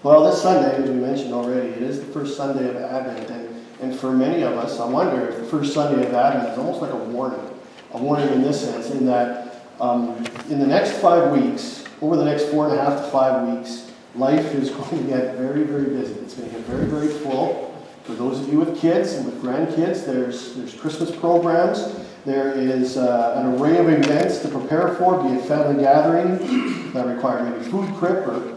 Well, this Sunday, as we mentioned already, it is the first Sunday of Advent, and for many of us, I wonder if the first Sunday of Advent is almost like a warning in this sense, in that in the next 5 weeks, over the next 4.5 to 5 weeks, life is going to get very, very busy. It's going to get very, very full. For those of you with kids and with grandkids, there's Christmas programs. There is an array of events to prepare for, be it family gathering that require maybe food prep or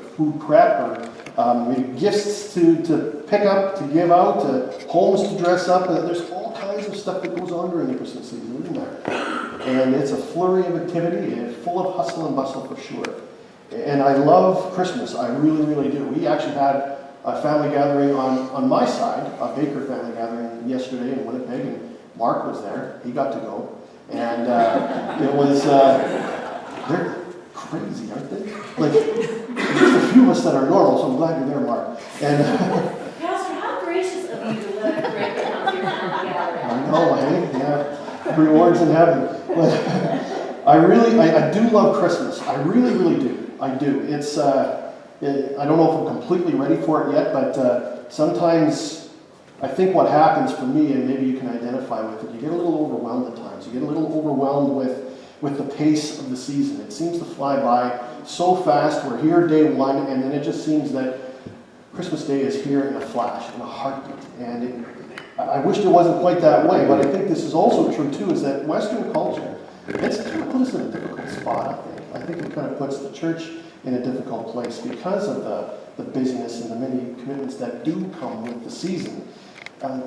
maybe gifts to pick up, to give out, to homes to dress up. There's all kinds of stuff that goes on during the Christmas season, isn't there? And it's a flurry of activity, and it's full of hustle and bustle for sure. And I love Christmas. I really, really do. We actually had a family gathering on my side, a Baker family gathering yesterday in Winnipeg, and Mark was there. He got to go. And it was, they're crazy, aren't they? Like, there's a few of us that are normal, so I'm glad you're there, Mark. And Pastor, how gracious of you to let a break come to your family gathering. I know, hey, yeah, rewards in heaven. But I do love Christmas. I really, really do. I do. It's, I don't know if I'm completely ready for it yet, but sometimes I think what happens for me, and maybe you can identify with it, you get a little overwhelmed at times. You get a little overwhelmed with the pace of the season. It seems to fly by so fast. We're here day one, and then it just seems that Christmas Day is here in a flash, in a heartbeat. And I wish it wasn't quite that way, but I think this is also true too, is that Western culture, it's kind of put us in a difficult spot, I think. I think it kind of puts the church in a difficult place because of the busyness and the many commitments that do come with the season.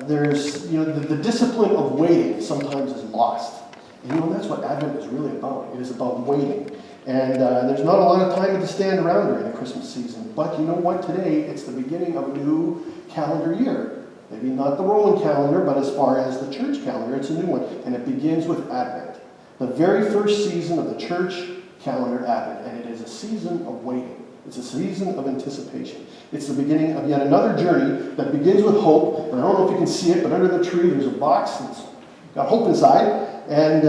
There's, the discipline of waiting sometimes is lost. And that's what Advent is really about. It is about waiting. And there's not a lot of time to stand around during the Christmas season. But you know what? Today, it's the beginning of a new calendar year. Maybe not the Roman calendar, but as far as the church calendar, it's a new one. And it begins with Advent. The very first season of the church calendar, Advent. And it is a season of waiting. It's a season of anticipation. It's the beginning of yet another journey that begins with hope. And I don't know if you can see it, but under the tree there's a box that's got hope inside. And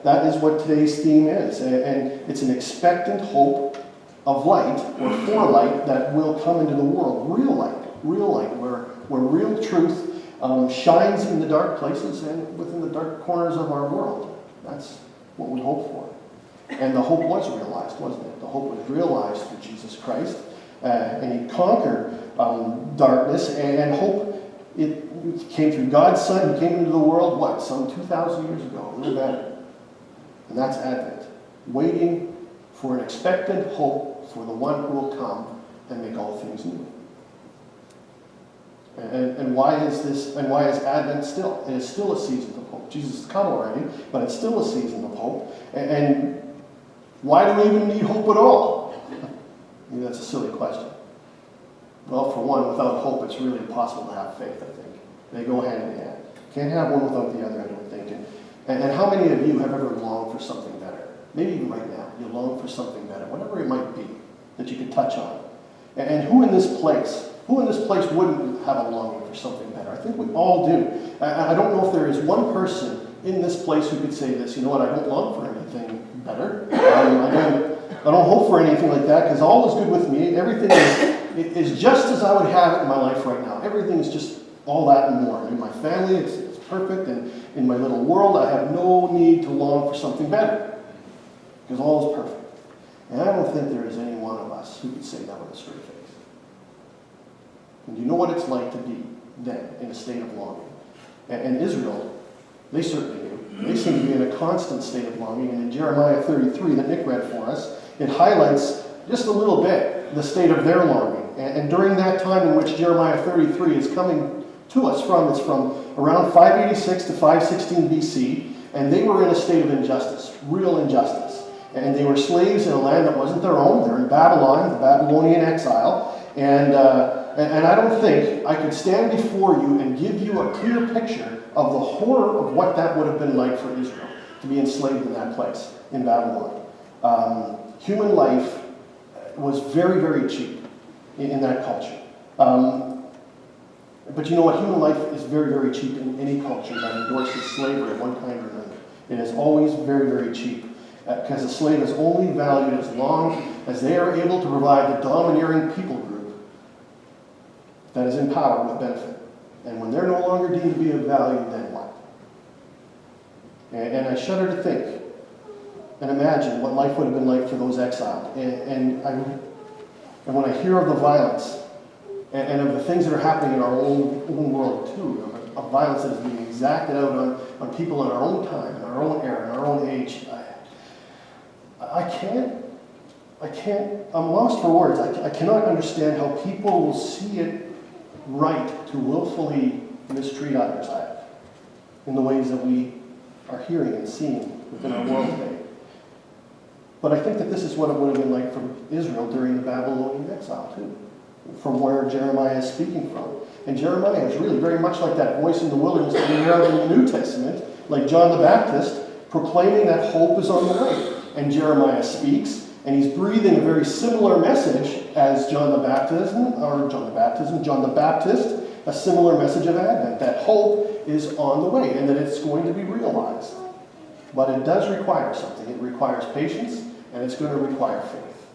that is what today's theme is. And it's an expectant hope of light, or for light, that will come into the world. Real light, where real truth shines in the dark places and within the dark corners of our world. That's what we hope for. And the hope was realized, wasn't it? The hope was realized through Jesus Christ. And he conquered darkness, and hope, it came through God's Son. He came into the world, some 2,000 years ago, a little better. And that's Advent. Waiting for an expected hope for the one who will come and make all things new. And why is this, and why is Advent still? It is still a season of hope. Jesus has come already, but it's still a season of hope. And why do we even need hope at all? Maybe that's a silly question. Well, for one, without hope, it's really impossible to have faith, I think. They go hand in hand. Can't have one without the other, I don't think. And how many of you have ever longed for something better? Maybe even right now, you long for something better, whatever it might be, that you could touch on. And who in this place wouldn't have a longing for something better? I think we all do. I don't know if there is one person in this place who could say this, you know what, I don't long for anything better. I don't hope for anything like that, because all is good with me. Everything is just as I would have it in my life right now. Everything is just all that and more. In my family, it's perfect, and in my little world, I have no need to long for something better, because all is perfect. And I don't think there is any one of us who could say that with a straight face. And you know what it's like to be then in a state of longing. And Israel, they certainly knew. They seem to be in a constant state of longing. And in Jeremiah 33 that Nick read for us, it highlights just a little bit the state of their longing. And during that time in which Jeremiah 33 is coming to us from, it's from around 586 to 516 BC, and they were in a state of injustice, real injustice. And they were slaves in a land that wasn't their own. They're in Babylon, the Babylonian exile. And I don't think I could stand before you and give you a clear picture of the horror of what that would have been like for Israel, to be enslaved in that place, in Babylon. Human life was very, very cheap in that culture. But you know what? Human life is very, very cheap in any culture that endorses slavery of one kind or another. It is always very, very cheap. Because a slave is only valued as long as they are able to provide the domineering people group that is in power with benefit. And when they're no longer deemed to be of value, then what? And I shudder to think and imagine what life would have been like for those exiled. And when I hear of the violence and of the things that are happening in our own world too, of violence that is being exacted out on people in our own time, in our own era, in our own age, I'm lost for words. I cannot understand how people will see it right to willfully mistreat others in the ways that we are hearing and seeing within our world today. But I think that this is what it would have been like for Israel during the Babylonian exile too, from where Jeremiah is speaking from. And Jeremiah is really very much like that voice in the wilderness that we hear of in the New Testament, like John the Baptist, proclaiming that hope is on the way. And Jeremiah speaks, and he's breathing a very similar message as John the Baptist, a similar message of Advent, that hope is on the way and that it's going to be realized. But it does require something. It requires patience, and it's going to require faith.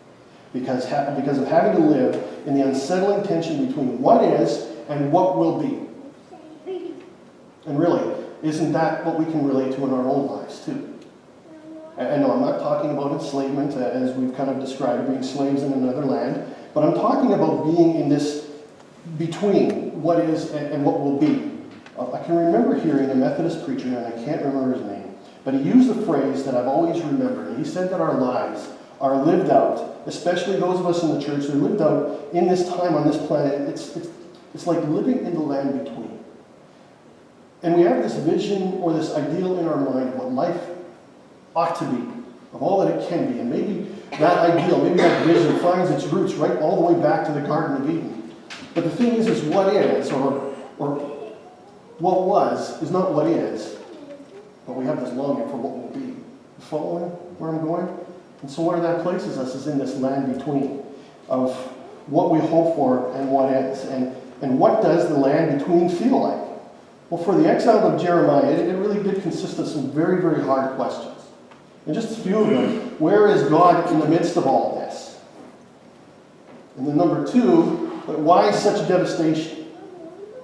Because of having to live in the unsettling tension between what is and what will be. And really, isn't that what we can relate to in our own lives too? And no, I'm not talking about enslavement, as we've kind of described, being slaves in another land, but I'm talking about being in this between what is and what will be. I can remember hearing a Methodist preacher, and I can't remember his name, but he used the phrase that I've always remembered. And he said that our lives are lived out, especially those of us in the church, they're lived out in this time on this planet. It's like living in the land between. And we have this vision or this ideal in our mind of what life ought to be, of all that it can be. And maybe that ideal, maybe that vision finds its roots right all the way back to the Garden of Eden. But the thing is what is, or what was, is not what is. But we have this longing for what will be. You following where I'm going? And so where that places us is in this land between of what we hope for and what is. And what does the land between feel like? Well, for the exile of Jeremiah, it really did consist of some very, very hard questions. And just a few of them. Where is God in the midst of all this? And then number two, why such devastation?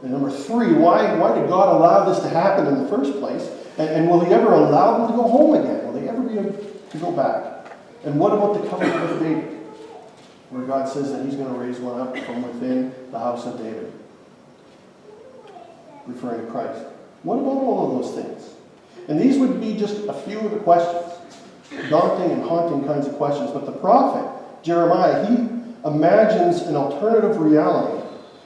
And number three, why did God allow this to happen in the first place? And will he ever allow them to go home again? Will they ever be able to go back? And what about the covenant with David? Where God says that he's going to raise one up from within the house of David. Referring to Christ. What about all of those things? And these would be just a few of the questions. Daunting and haunting kinds of questions. But the prophet, Jeremiah, he imagines an alternative reality.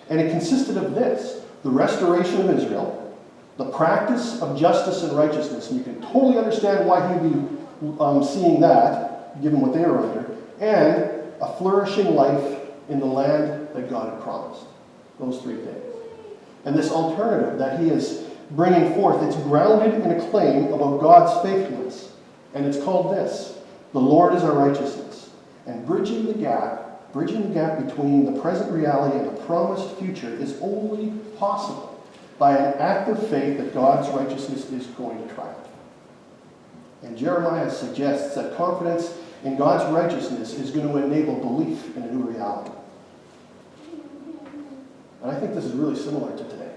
And it consisted of this: the restoration of Israel, the practice of justice and righteousness. And you can totally understand why he'd be seeing that, given what they were under, and a flourishing life in the land that God had promised. Those three things. And this alternative that he is bringing forth, it's grounded in a claim about God's faithfulness. And it's called this: the Lord is our righteousness. And bridging the gap between the present reality and the promised future is only possible by an act of faith that God's righteousness is going to triumph. And Jeremiah suggests that confidence in God's righteousness is going to enable belief in a new reality. And I think this is really similar to today.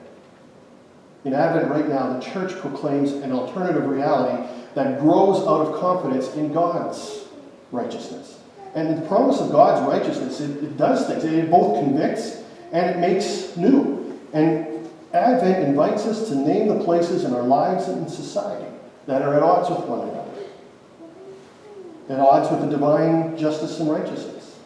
In Advent right now, the church proclaims an alternative reality that grows out of confidence in God's righteousness. And the promise of God's righteousness, it does things. It both convicts and it makes new. And Advent invites us to name the places in our lives and in society that are at odds with one another. At odds with the divine justice and righteousness.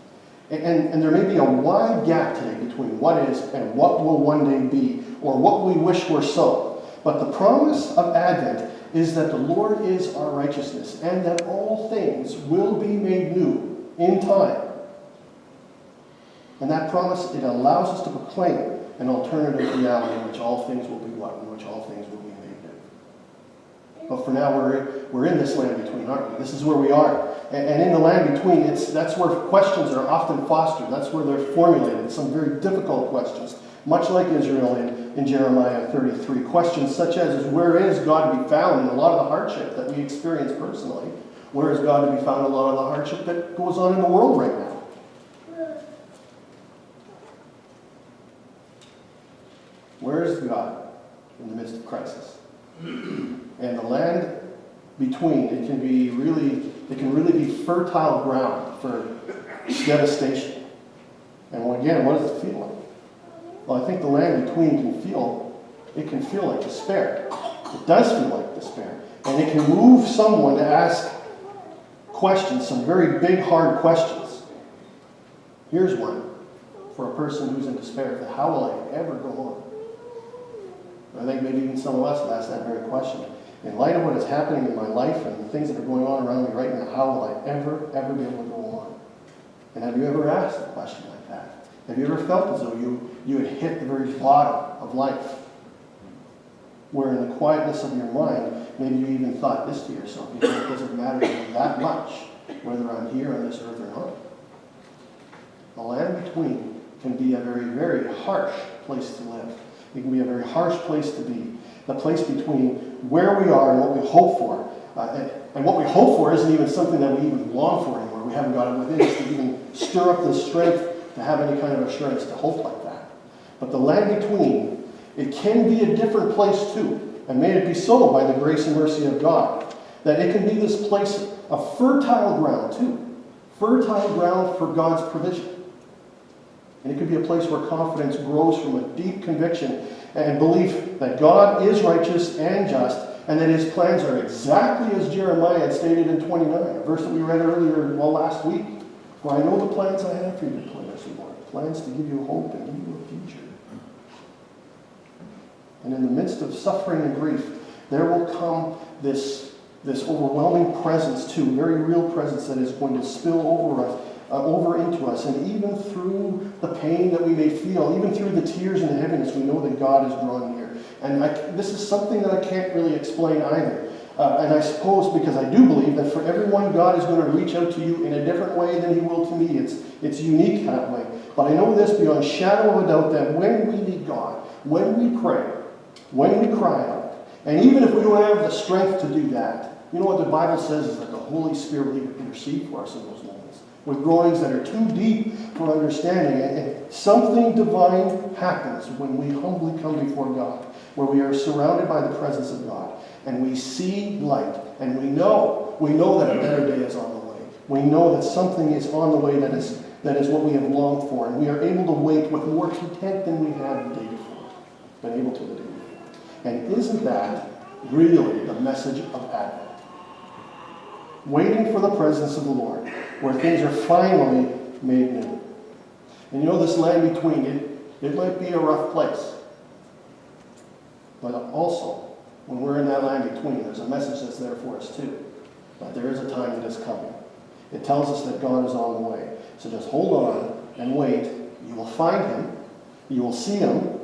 And there may be a wide gap today between what is and what will one day be, or what we wish were so. But the promise of Advent is that the Lord is our righteousness, and that all things will be made new in time. And that promise, it allows us to proclaim an alternative reality in which all things will be what? In which all things will be made new. But for now, we're in this land between, aren't we? This is where we are. And in the land between, that's where questions are often fostered. That's where they're formulated. Some very difficult questions. Much like Israel in Jeremiah 33. Questions such as where is God to be found in a lot of the hardship that we experience personally? Where is God to be found in a lot of the hardship that goes on in the world right now? Where is God in the midst of crisis? And the land between, it can really be fertile ground for devastation. And again, what does it feel like? Well, I think the land between can feel like despair. It does feel like despair. And it can move someone to ask questions, some very big, hard questions. Here's one for a person who's in despair. How will I ever go on? I think maybe even some of us have asked that very question. In light of what is happening in my life and the things that are going on around me right now, how will I ever be able to go on? And have you ever asked a question like that? Have you ever felt as though you had hit the very bottom of life? Where in the quietness of your mind, maybe you even thought this to yourself, it doesn't matter to me that much whether I'm here on this earth or not. The land between can be a very, very harsh place to live. It can be a very harsh place to be. The place between where we are and what we hope for. And what we hope for isn't even something that we even long for anymore. We haven't got it within us to even stir up the strength to have any kind of assurance to hope like that. But the land between, it can be a different place too. And may it be so by the grace and mercy of God. That it can be this place of fertile ground too. Fertile ground for God's provision. And it could be a place where confidence grows from a deep conviction and belief that God is righteous and just, and that his plans are exactly as Jeremiah had stated in 29, a verse that we read earlier, last week. For I know the plans I have for you, declares the Lord, plans to give you hope and give you a future. And in the midst of suffering and grief, there will come this overwhelming presence too, very real presence that is going to spill over into us, and even through the pain that we may feel, even through the tears and the heaviness, we know that God is drawn near. And this is something that I can't really explain either. And I suppose because I do believe that for everyone, God is going to reach out to you in a different way than he will to me. It's unique that way. But I know this beyond shadow of a doubt that when we need God, when we pray, when we cry out, and even if we don't have the strength to do that, you know what the Bible says is that the Holy Spirit will even intercede for us in those moments, with groanings that are too deep for understanding. And something divine happens when we humbly come before God, where we are surrounded by the presence of God, and we see light, and we know that a better day is on the way. We know that something is on the way that is what we have longed for, and we are able to wait with more content than we had the day before, been able to the day before. And isn't that really the message of Advent? Waiting for the presence of the Lord, where things are finally made new. And you know, this land between it might be a rough place. But also, when we're in that land between, there's a message that's there for us too. That there is a time that is coming. It tells us that God is on the way. So just hold on and wait. You will find him. You will see him.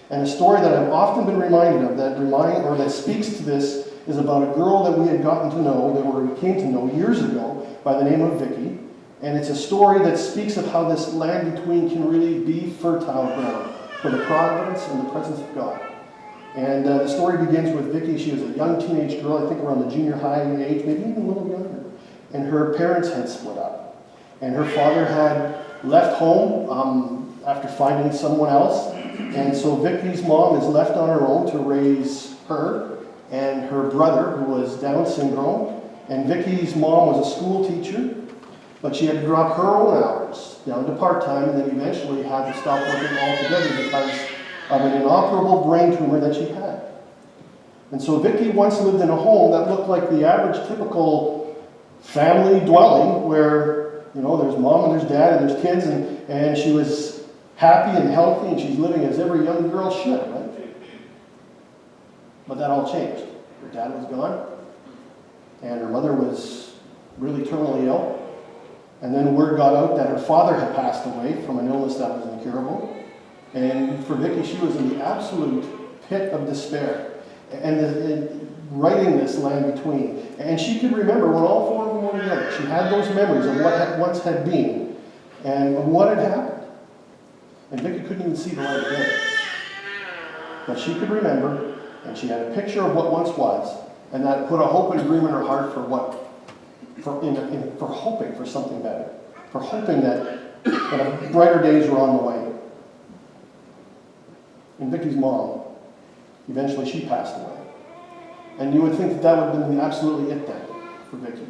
And a story that I've often been reminded of that speaks to this is about a girl that we had gotten to know, that we came to know years ago by the name of Vicky. And it's a story that speaks of how this land between can really be fertile ground for the providence and the presence of God. And the story begins with Vicky. She was a young teenage girl, I think around the junior high age, maybe even a little younger. And her parents had split up. And her father had left home after finding someone else. And so Vicky's mom is left on her own to raise her and her brother, who was Down syndrome. And Vicky's mom was a school teacher, but she had to drop her own hours down to part-time, and then eventually had to stop working altogether because of an inoperable brain tumor that she had. And so Vicky once lived in a home that looked like the average typical family dwelling where, you know, there's mom and there's dad and there's kids, and she was happy and healthy, and she's living as every young girl should, right? But that all changed. Her dad was gone, and her mother was really terminally ill. And then word got out that her father had passed away from an illness that was incurable. And for Vicky, she was in the absolute pit of despair. And right in this land between. And she could remember when all four of them were together. She had those memories of what once had been and what had happened. And Vicky couldn't even see the light again. But she could remember, and she had a picture of what once was, and that put a hope and dream in her heart for hoping for something better, for hoping that brighter days were on the way. and Vicky's mom, eventually she passed away. And you would think that that would have been absolutely it then for Vicky.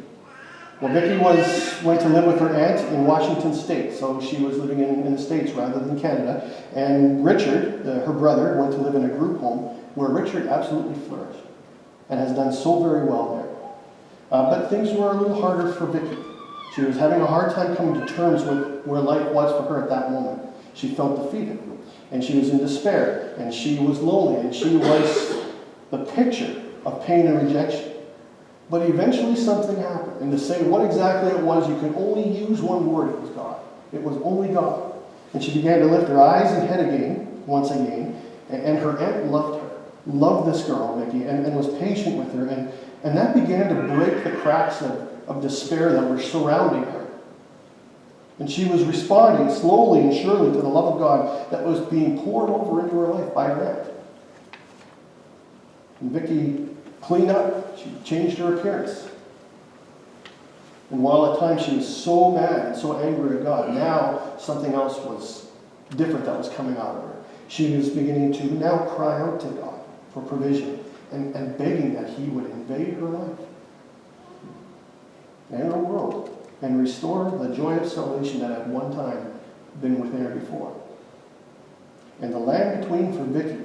Well, Vicky went to live with her aunt in Washington State, so she was living in the States rather than Canada. And Richard, her brother, went to live in a group home where Richard absolutely flourished and has done so very well there. But things were a little harder for Vicky. She was having a hard time coming to terms with where life was for her at that moment. She felt defeated, and she was in despair, and she was lonely, and she was the picture of pain and rejection. But eventually something happened. And to say what exactly it was, you can only use one word. It was God. It was only God. And she began to lift her eyes and head once again. And her aunt loved her. Loved this girl, Vicky, and was patient with her. And that began to break the cracks of despair that were surrounding her. And she was responding slowly and surely to the love of God that was being poured over into her life by her aunt. And Vicky cleaned up. She changed her appearance. And while at times she was so mad and so angry at God, now something else was different that was coming out of her. She was beginning to now cry out to God for provision and begging that He would invade her life and her world and restore the joy of salvation that at one time been within her before. And the land between for Vicky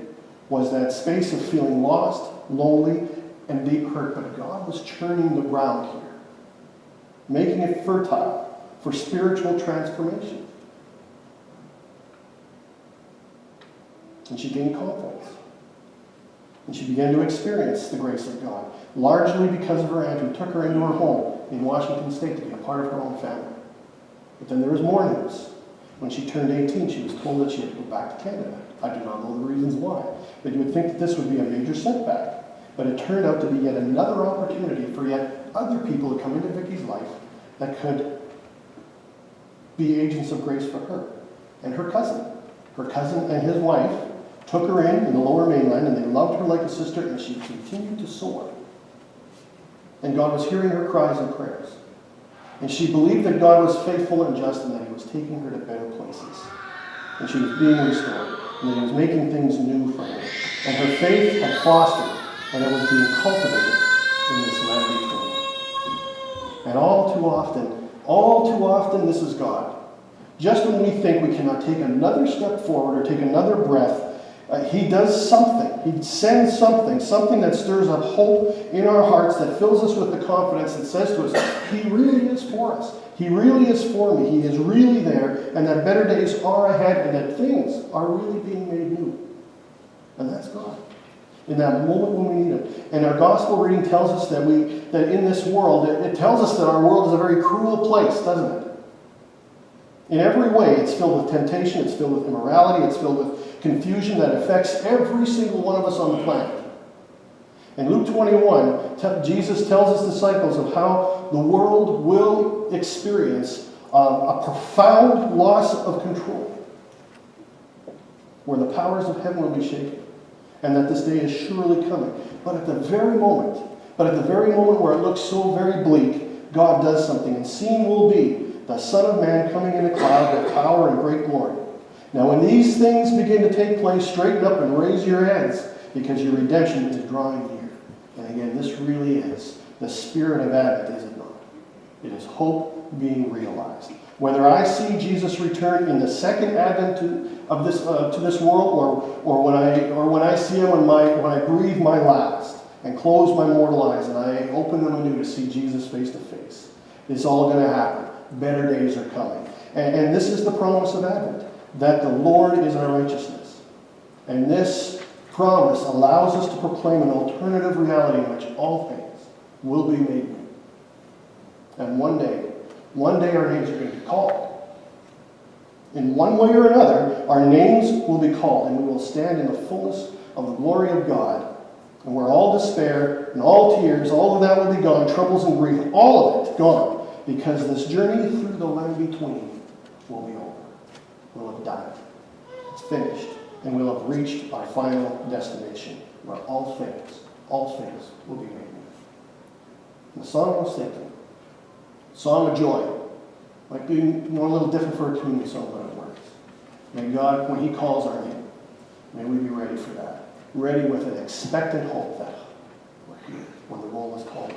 was that space of feeling lost, lonely, and deep hurt. But God was churning the ground here, making it fertile for spiritual transformation. And she gained confidence. And she began to experience the grace of God, largely because of her aunt who took her into her home in Washington State to be a part of her own family. But then there was more news. When she turned 18, she was told that she had to go back to Canada. I do not know the reasons why. But you would think that this would be a major setback. But it turned out to be yet another opportunity for yet other people to come into Vicky's life that could be agents of grace for her. And her cousin. Her cousin and his wife took her in the Lower Mainland, and they loved her like a sister, and she continued to soar. And God was hearing her cries and prayers. And she believed that God was faithful and just, and that He was taking her to better places. And she was being restored, and that He was making things new for her. And her faith had fostered, and it was being cultivated in this land between. And all too often, this is God. Just when we think we cannot take another step forward or take another breath, He does something. He sends something that stirs up hope in our hearts, that fills us with the confidence that says to us, He really is for us. He really is for me. He is really there, and that better days are ahead, and that things are really being made new. And that's God. In that moment when we need it. And our gospel reading tells us that in this world, it tells us that our world is a very cruel place, doesn't it? In every way, it's filled with temptation, it's filled with immorality, it's filled with confusion that affects every single one of us on the planet. In Luke 21, Jesus tells His disciples of how the world will experience a profound loss of control, where the powers of heaven will be shaken, and that this day is surely coming. But at the very moment where it looks so very bleak, God does something, and seen will be the Son of Man coming in a cloud with power and great glory. Now when these things begin to take place, straighten up and raise your heads, because your redemption is drawing near. And again, this really is the spirit of Advent, is it not? It is hope being realized. Whether I see Jesus return in the second advent to this world, or when I see Him when I breathe my last and close my mortal eyes and I open them anew to see Jesus face to face, it's all going to happen. Better days are coming. And this is the promise of Advent, that the Lord is our righteousness. And this promise allows us to proclaim an alternative reality in which all things will be made new. And one day our names are going to be called. In one way or another, our names will be called, and we will stand in the fullness of the glory of God, and where all despair and all tears, all of that will be gone, troubles and grief, all of it gone. Because this journey through the land between will be over. We'll have done it. It's finished. And we'll have reached our final destination, where all things will be made new. And the song I was thinking, Song of Joy, might be a little different for a community song, but it works. May God, when He calls our name, May we be ready for that. Ready with an expectant hope that we're here when the roll is called.